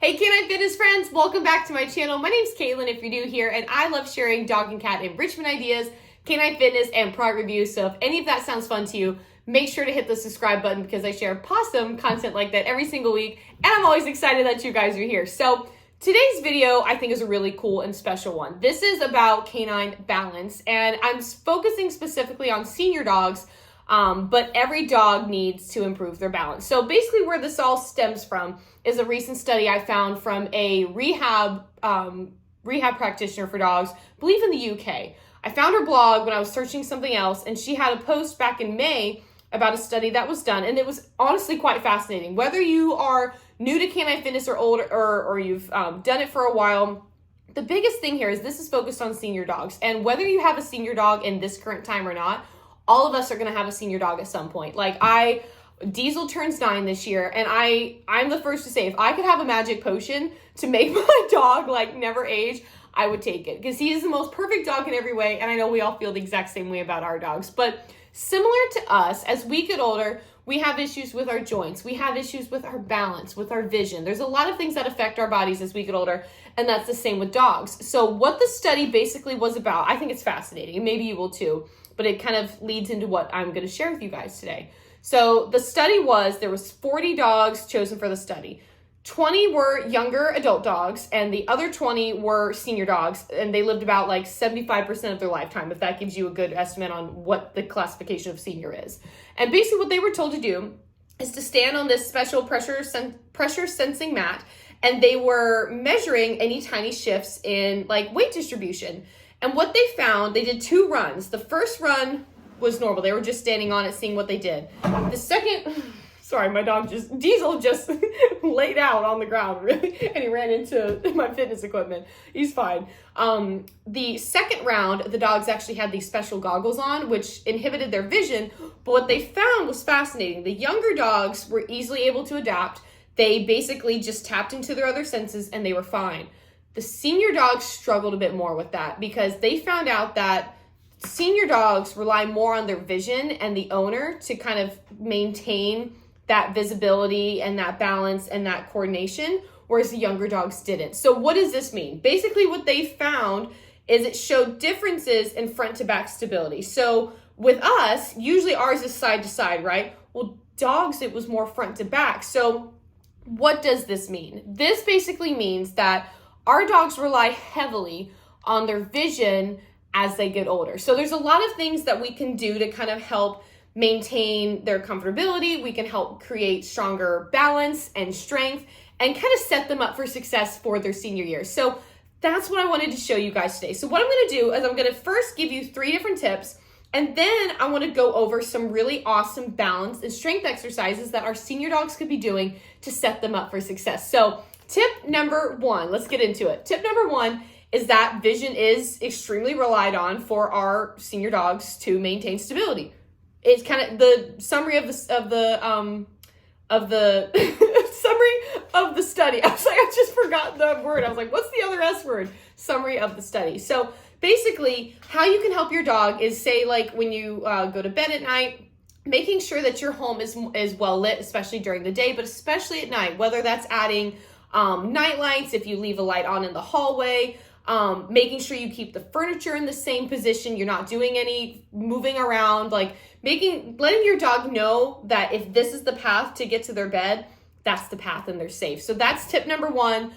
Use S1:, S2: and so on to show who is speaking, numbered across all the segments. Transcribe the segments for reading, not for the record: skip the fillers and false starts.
S1: Hey Canine Fitness friends, welcome back to my channel. My name's Caitlin if you're new here, and I love sharing dog and cat enrichment ideas, canine fitness, and product reviews. So if any of that sounds fun to you, make sure to hit the subscribe button because I share awesome content like that every single week, and I'm always excited that you guys are here. So today's video I think is a really cool and special one. This is about canine balance, and I'm focusing specifically on senior dogs, but every dog needs to improve their balance. So basically where this all stems from is a recent study I found from a rehab practitioner for dogs, I believe in the UK. I found her blog when I was searching something else, and she had a post back in May about a study that was done, and it was honestly quite fascinating. Whether you are new to canine fitness or older, or you've done it for a while, the biggest thing here is this is focused on senior dogs. And whether you have a senior dog in this current time or not, all of us are going to have a senior dog at some point. Like Diesel turns 9 this year, and I'm the first to say, if I could have a magic potion to make my dog like never age, I would take it, because he is the most perfect dog in every way, and I know we all feel the exact same way about our dogs. But similar to us, as we get older, we have issues with our joints, we have issues with our balance, with our vision. There's a lot of things that affect our bodies as we get older, and that's the same with dogs. So what the study basically was about, I think it's fascinating, and maybe you will too, but it kind of leads into what I'm going to share with you guys today. So the study was, there was 40 dogs chosen for the study. 20 were younger adult dogs, and the other 20 were senior dogs, and they lived about like 75% of their lifetime, if that gives you a good estimate on what the classification of senior is. And basically what they were told to do is to stand on this special pressure sensing mat, and they were measuring any tiny shifts in like weight distribution. And what they found, they did 2 runs. The first run was normal. They were just standing on it, seeing what they did. The second, sorry, my dog Diesel just laid out on the ground, really, and he ran into my fitness equipment. He's fine. The second round, the dogs actually had these special goggles on, which inhibited their vision, but what they found was fascinating. The younger dogs were easily able to adapt. They basically just tapped into their other senses, and they were fine. The senior dogs struggled a bit more with that, because they found out that senior dogs rely more on their vision and the owner to kind of maintain that visibility and that balance and that coordination, whereas the younger dogs didn't. So what does this mean? Basically what they found is it showed differences in front to back stability. So with us, usually ours is side to side, right? Well, dogs, it was more front to back. So what does this mean? This basically means that our dogs rely heavily on their vision as they get older. So there's a lot of things that we can do to kind of help maintain their comfortability. We can help create stronger balance and strength and kind of set them up for success for their senior years. So that's what I wanted to show you guys today. So what I'm going to do is I'm going to first give you 3 different tips, and then I want to go over some really awesome balance and strength exercises that our senior dogs could be doing to set them up for success. So tip number 1, let's get into it. Tip number 1 is that vision is extremely relied on for our senior dogs to maintain stability. It's kind of the summary of the summary of the study. I was like, I just forgot the word. I was like, what's the other S word? Summary of the study. So basically, how you can help your dog is, say, like when you go to bed at night, making sure that your home is well lit, especially during the day, but especially at night, whether that's adding night lights, if you leave a light on in the hallway, making sure you keep the furniture in the same position, you're not doing any moving around, like letting your dog know that if this is the path to get to their bed, that's the path and they're safe. So that's tip number 1.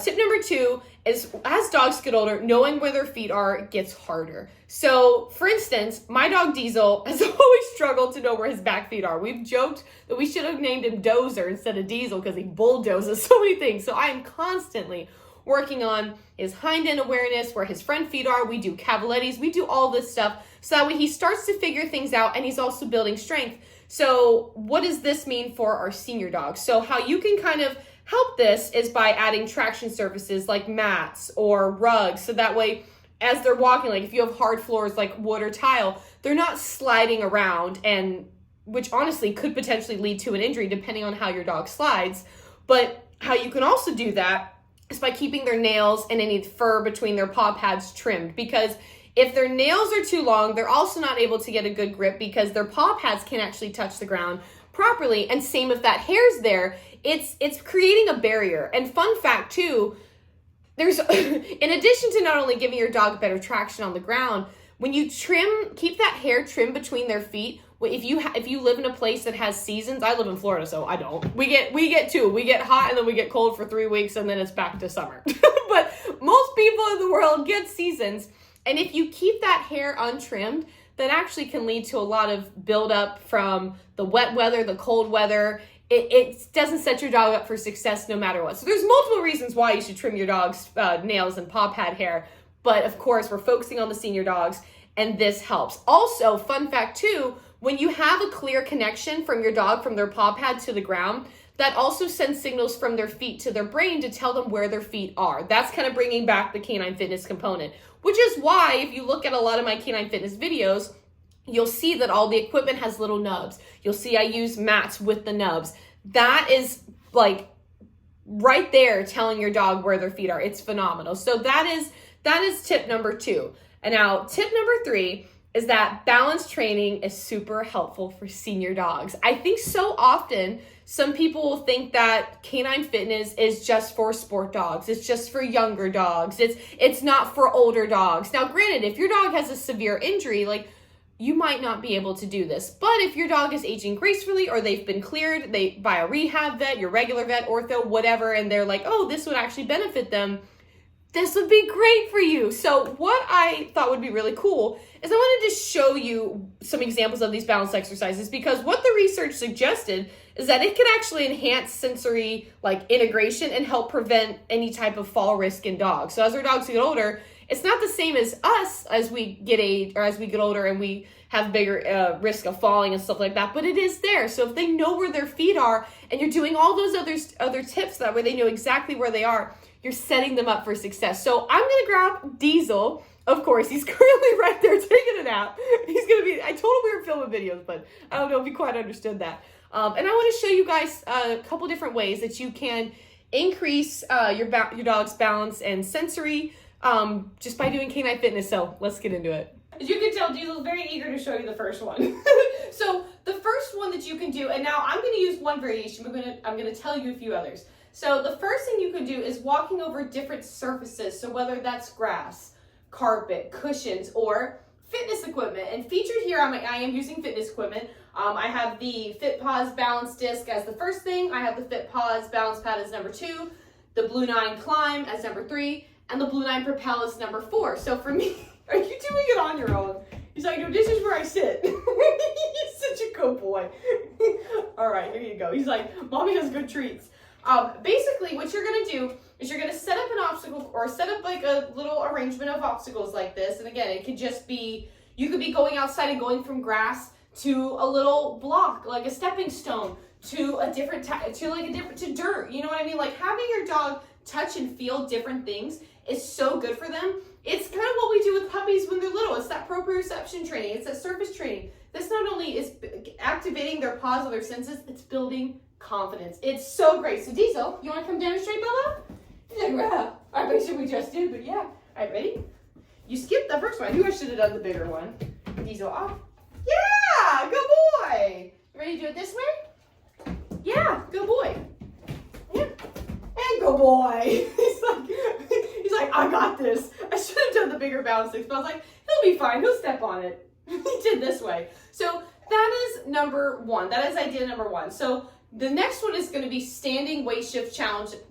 S1: Tip number 2 is, as dogs get older, knowing where their feet are gets harder. So for instance, my dog Diesel has always struggled to know where his back feet are. We've joked that we should have named him Dozer instead of Diesel because he bulldozes so many things. So I am constantly working on his hind end awareness, where his front feet are. We do cavalettis, we do all this stuff, so that way he starts to figure things out, and he's also building strength. So what does this mean for our senior dogs? So how you can kind of help this is by adding traction surfaces like mats or rugs, so that way as they're walking, like if you have hard floors like wood or tile, they're not sliding around, and which honestly could potentially lead to an injury depending on how your dog slides. But how you can also do that is by keeping their nails and any fur between their paw pads trimmed, because if their nails are too long, they're also not able to get a good grip because their paw pads can't actually touch the ground properly. And same if that hair's there, it's creating a barrier. And fun fact too, there's in addition to not only giving your dog better traction on the ground, when you keep that hair trimmed between their feet. If you live in a place that has seasons, I live in Florida, so I don't. We get two. We get hot and then we get cold for 3 weeks and then it's back to summer. But most people in the world get seasons, and if you keep that hair untrimmed, that actually can lead to a lot of buildup from the wet weather, the cold weather. It doesn't set your dog up for success no matter what. So there's multiple reasons why you should trim your dog's nails and paw pad hair. But of course, we're focusing on the senior dogs, and this helps. Also, fun fact too, when you have a clear connection from your dog from their paw pad to the ground, that also sends signals from their feet to their brain to tell them where their feet are. That's kind of bringing back the canine fitness component, which is why if you look at a lot of my canine fitness videos, you'll see that all the equipment has little nubs. You'll see I use mats with the nubs. That is like right there telling your dog where their feet are. It's phenomenal. So that is tip number 2. And now tip number 3 is that balance training is super helpful for senior dogs. I think so often some people will think that canine fitness is just for sport dogs. It's just for younger dogs. It's not for older dogs. Now, granted, if your dog has a severe injury, like you might not be able to do this. But if your dog is aging gracefully or they've been cleared by a rehab vet, your regular vet, ortho, whatever, and they're like, oh, this would actually benefit them, this would be great for you. So what I thought would be really cool is I wanted to show you some examples of these balance exercises, because what the research suggested is that it can actually enhance sensory integration and help prevent any type of fall risk in dogs. So as our dogs get older, it's not the same as us as we get older and we have bigger risk of falling and stuff like that, but it is there. So if they know where their feet are and you're doing all those other tips that way they know exactly where they are, you're setting them up for success. So I'm gonna grab Diesel. Of course, he's currently right there taking a nap. I told him we were filming videos, but I don't know if he quite understood that. And I want to show you guys a couple different ways that you can increase your dog's balance and sensory just by doing canine fitness. So let's get into it. As you can tell, Diesel's very eager to show you the first one. So the first one that you can do, and now I'm going to use one variation, but I'm going to tell you a few others. So the first thing you can do is walking over different surfaces. So whether that's grass, carpet, cushions, or fitness equipment. And featured here, I am using fitness equipment. I have the FitPaws balance disc as the first thing. I have the FitPaws balance pad as number 2, the Blue 9 Climb as number 3, and the Blue 9 Propel as number 4. So for me, are you doing it on your own? He's like, no, this is where I sit. He's such a good boy. All right, here you go. He's like, mommy has good treats. Basically, what you're going to do is you're going to set up an obstacle or set up like a little arrangement of obstacles like this. And again, it could just be, you could be going outside and going from grass to a little block, like a stepping stone, to a different, to dirt. You know what I mean? Like having your dog touch and feel different things is so good for them. It's kind of what we do with puppies when they're little. It's that proprioception training. It's that surface training. This not only is activating their paws or their senses, it's building confidence. It's so great. So Diesel, you want to come demonstrate, Bella? He's like, yeah. I bet you we just did, but yeah. All right, ready? You skipped the first one. You guys should have done the bigger one. Diesel off. Yeah, good boy. You ready to do it this way? Yeah, good boy. Yeah. And good boy. He's like, I got this. I should have done the bigger balance sticks, but I was like, he'll be fine. He'll step on it. He did this way. So that is number 1. That is idea number 1. So the next one is going to be standing weight shift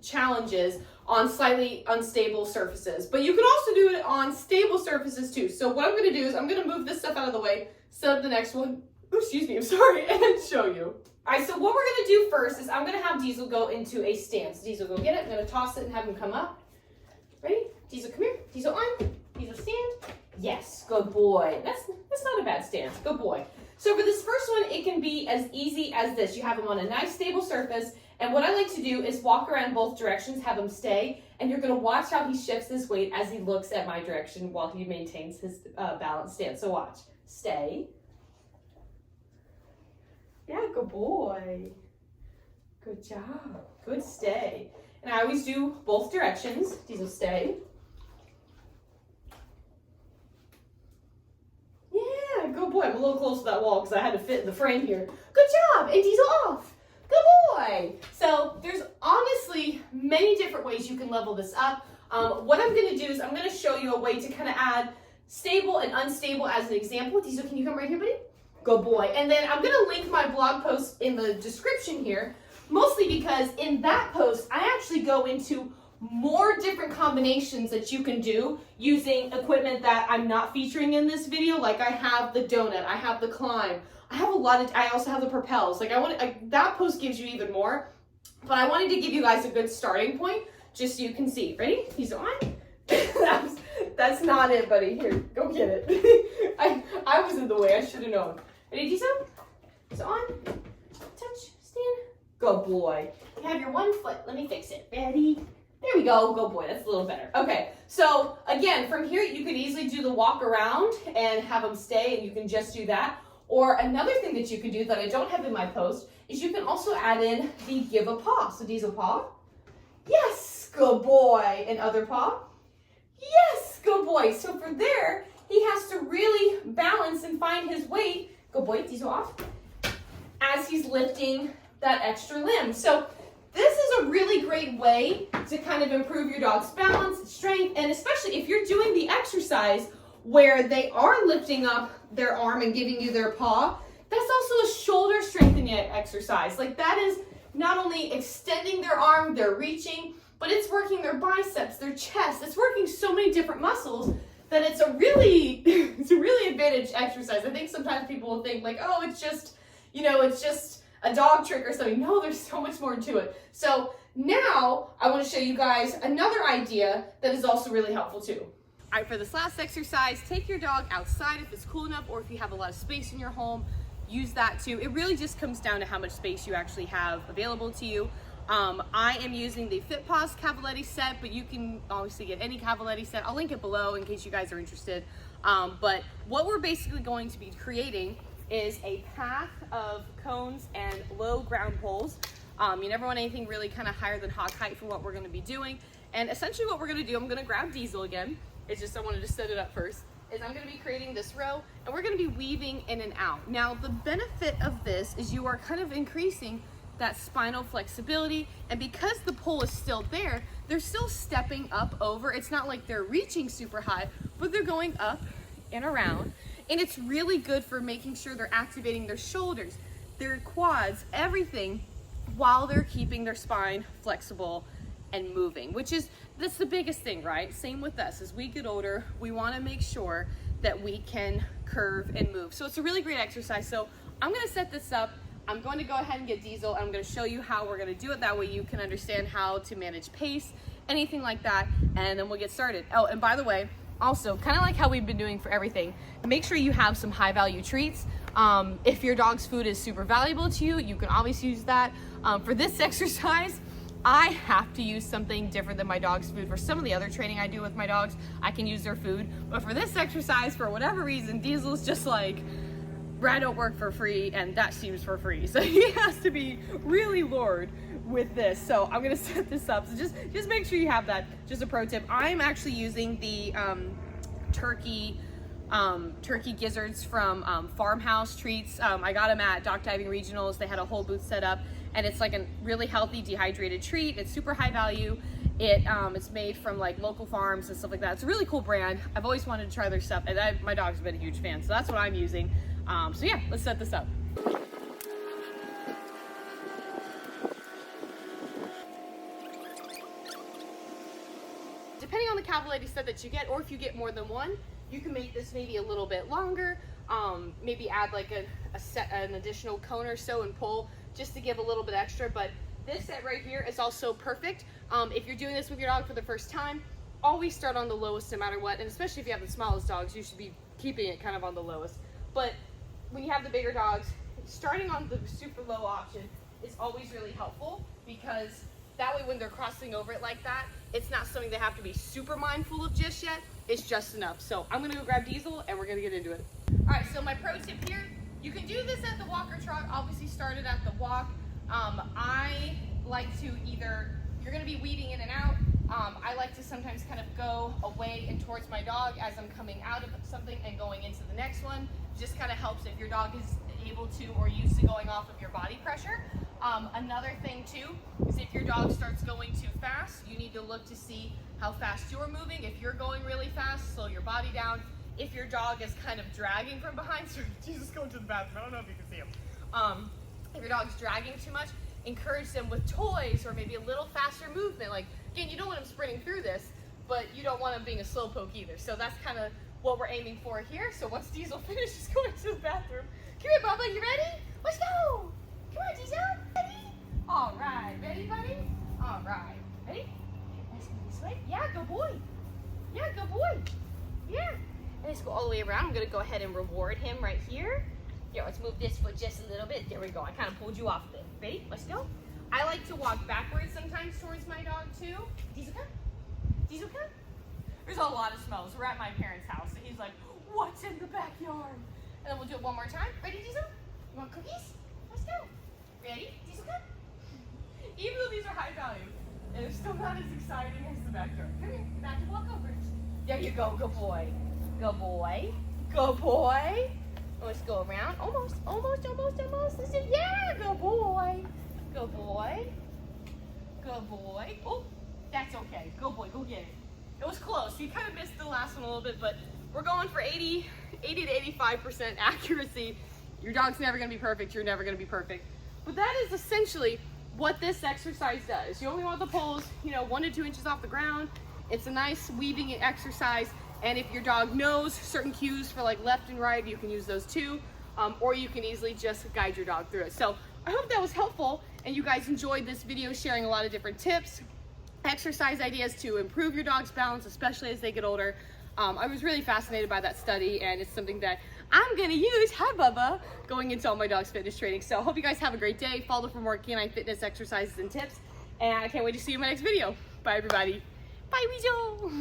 S1: challenges on slightly unstable surfaces. But you can also do it on stable surfaces too. So what I'm going to do is I'm going to move this stuff out of the way, set up the next one. Ooh, excuse me, I'm sorry, and show you. All right, so what we're going to do first is I'm going to have Diesel go into a stance. Diesel, go get it. I'm going to toss it and have him come up. Ready? Diesel, come here. Diesel on. Diesel, stand. Yes, good boy. That's not a bad stance. Good boy. So for this first one, it can be as easy as this. You have him on a nice stable surface, and what I like to do is walk around both directions, have him stay, and you're going to watch how he shifts his weight as he looks at my direction while he maintains his balanced stance. So watch. Stay. Yeah, good boy. Good job. Good stay. And I always do both directions. Diesel, stay. Yeah, good boy. I'm a little close to that wall because I had to fit in the frame here. Good job. And Diesel off. Good boy. So there's honestly many different ways you can level this up. What I'm going to do is I'm going to show you a way to kind of add stable and unstable as an example. Diesel, can you come right here, buddy? Good boy. And then I'm going to link my blog post in the description here, mostly because in that post, I actually go into more different combinations that you can do using equipment that I'm not featuring in this video. Like I have the donut, I have the climb, I also have the propels. Like that post gives you even more, but I wanted to give you guys a good starting point just so you can see. Ready? He's on. That's not it, buddy. Here, go get it. I was in the way. I should have known. Ready, Diesel? It's on. Touch, stand. Good boy. You have your one foot. Let me fix it. Ready? There we go. Good boy. That's a little better. Okay. So again, from here, you could easily do the walk around and have them stay, and you can just do that. Or another thing that you can do that I don't have in my post is you can also add in the give a paw. So Diesel paw. Yes. Good boy. And other paw. Yes. Good boy. So from there, he has to really balance and find his weight. Good boy. Diesel off. As he's lifting that extra limb. So this is a really great way to kind of improve your dog's balance, strength, and especially if you're doing the exercise where they are lifting up their arm and giving you their paw, that's also a shoulder strengthening exercise. Like that is not only extending their arm, they're reaching, but it's working their biceps, their chest. It's working so many different muscles that it's a really advantage exercise. I think sometimes people will think like, oh, it's just, it's just a dog trick or something. No, there's so much more to it. So now I want to show you guys another idea that is also really helpful too. All right, for this last exercise, take your dog outside if it's cool enough, or if you have a lot of space in your home, use that too. It really just comes down to how much space you actually have available to you. I am using the FitPaws Cavaletti set, but you can obviously get any Cavaletti set. I'll link it below in case you guys are interested. But what we're basically going to be creating is a path of cones and low ground poles. You never want anything really kind of higher than hog height for what we're going to be doing. And essentially what we're going to do, I'm going to grab Diesel again. It's just I wanted to set it up first. Is I'm going to be creating this row, and we're going to be weaving in and out. Now the benefit of this is you are kind of increasing that spinal flexibility, and because the pole is still there, they're still stepping up over. It's not like they're reaching super high, but they're going up and around. And it's really good for making sure they're activating their shoulders, their quads, everything, while they're keeping their spine flexible and moving, that's the biggest thing, right? Same with us. As we get older, we want to make sure that we can curve and move. So it's a really great exercise. So I'm going to set this up. I'm going to go ahead and get Diesel, and I'm going to show you how we're going to do it. That way you can understand how to manage pace, anything like that, and then we'll get started. Oh, and by the way, also, kind of like how we've been doing for everything, make sure you have some high value treats. If your dog's food is super valuable to you, you can always use that. For this exercise, I have to use something different than my dog's food. For some of the other training I do with my dogs, I can use their food. But for this exercise, for whatever reason, Diesel's just like, Brad don't work for free, and that seems for free. So he has to be really lured with this. So I'm gonna set this up. So just make sure you have that. Just a pro tip. I'm actually using the turkey gizzards from Farmhouse Treats. I got them at Dock Diving Regionals. They had a whole booth set up, and it's like a really healthy dehydrated treat. It's super high value. It's made from like local farms and stuff like that. It's a really cool brand. I've always wanted to try their stuff, and my dog's been a huge fan, so that's what I'm using. So yeah, let's set this up. Depending on the Cavaletti set that you get, or if you get more than one, you can make this maybe a little bit longer. Maybe add like an additional cone or so and pull just to give a little bit extra. But this set right here is also perfect. If you're doing this with your dog for the first time, always start on the lowest no matter what. And especially if you have the smallest dogs, you should be keeping it kind of on the lowest. But when you have the bigger dogs, starting on the super low option is always really helpful, because that way when they're crossing over it like that, it's not something they have to be super mindful of just yet. It's just enough. So I'm gonna go grab Diesel and we're gonna get into it. All right, so my pro tip here, you can do this at the walk or trot. Obviously start it at the walk. I like to you're gonna be weaving in and out. I like to sometimes kind of go away and towards my dog as I'm coming out of something and going into the next one. Just kind of helps if your dog is able to or used to going off of your body pressure. Another thing too is if your dog starts going too fast, you need to look to see how fast you're moving. If you're going really fast, slow your body down. If your dog is kind of dragging from behind, so Jesus going to the bathroom, I don't know if you can see him. If your dog's dragging too much, encourage them with toys or maybe a little faster movement. Like, again, you don't want him sprinting through this, but you don't want him being a slowpoke either. So that's kind of what we're aiming for here. So once Diesel finishes going to the bathroom, come here, Bubba, you ready? Let's go. Come on, Diesel. Ready? All right. Ready, buddy? All right. Ready? Let's go this way. Yeah, good boy. Yeah, good boy. Yeah. And let's go all the way around. I'm going to go ahead and reward him right here. Here, let's move this foot just a little bit. There we go. I kind of pulled you off a bit. Ready? Let's go. I like to walk backwards sometimes towards my dog too. Diesel, come. Diesel, come. There's a lot of smells. We're at my parents' house, and he's like, what's in the backyard? And then we'll do it one more time. Ready, Diesel? You want cookies? Let's go. Ready? Diesel, come. Even though these are high value, it's still not as exciting as the backyard. Come here. Back and walk over. There you go. Good boy. Good boy. Good boy. Let's go around. Almost. Listen. Yeah, good boy. Good boy. Good boy. Oh, that's okay. Good boy. Go get it. It was close. You kind of missed the last one a little bit, but we're going for 80 to 85% accuracy. Your dog's never going to be perfect. You're never going to be perfect. But that is essentially what this exercise does. You only want the poles, 1 to 2 inches off the ground. It's a nice weaving exercise. And if your dog knows certain cues for like left and right, you can use those too. Or you can easily just guide your dog through it. So I hope that was helpful and you guys enjoyed this video sharing a lot of different tips, exercise ideas to improve your dog's balance, especially as they get older. I was really fascinated by that study and it's something that I'm gonna use, hi Bubba, going into all my dog's fitness training. So I hope you guys have a great day. Follow for more canine fitness exercises and tips. And I can't wait to see you in my next video. Bye everybody. Bye Weasel.